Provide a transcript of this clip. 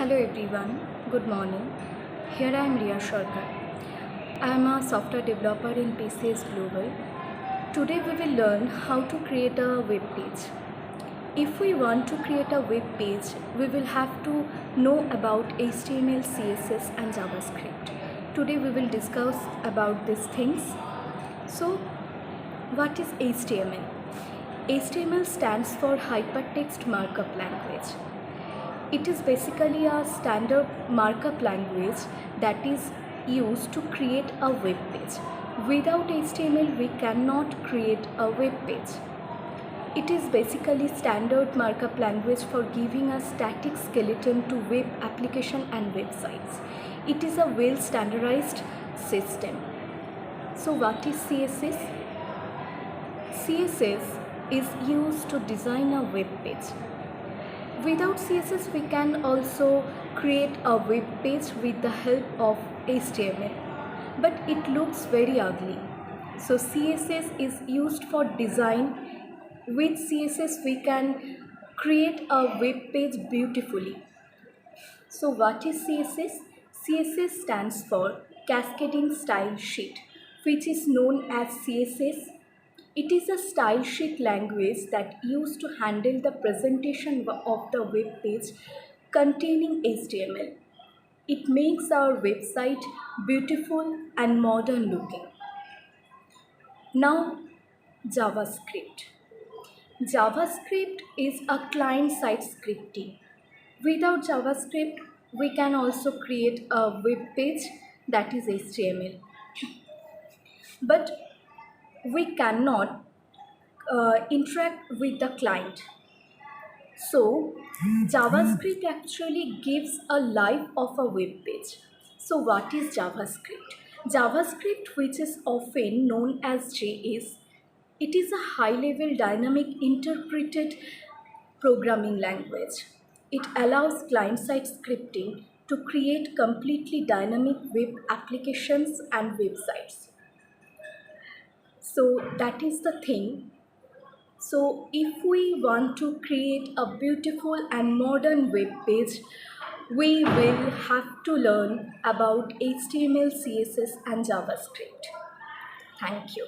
Hello everyone, good morning. Here I am Riya Sharkar. I am a software developer in PCS Global. Today we will learn how to create a web page. If we want to create a web page, we will have to know about HTML, CSS and JavaScript. Today we will discuss about these things. So, what is HTML? HTML stands for Hypertext Markup Language. It is basically a standard markup language that is used to create a web page. Without HTML, we cannot create a web page. It is basically standard markup language for giving a static skeleton to web application and websites. It is a well standardized system. So what is CSS? CSS is used to design a web page. Without CSS, we can also create a web page with the help of HTML, but it looks very ugly. So CSS is used for design. With CSS, we can create a web page beautifully. So what is CSS? CSS stands for Cascading Style Sheet, which is known as CSS. It is a style sheet language that used to handle the presentation of the web page containing HTML. It makes our website beautiful and modern looking. Now, JavaScript. JavaScript is a client-side scripting. Without JavaScript, we can also create a web page that is HTML. But we cannot interact with the client. So JavaScript actually gives a life of a web page. So what is JavaScript? JavaScript, which is often known as JS, it is a high-level dynamic interpreted programming language. It allows client-side scripting to create completely dynamic web applications and websites. So that is the thing. So if we want to create a beautiful and modern web page, we will have to learn about HTML, CSS and JavaScript. Thank you.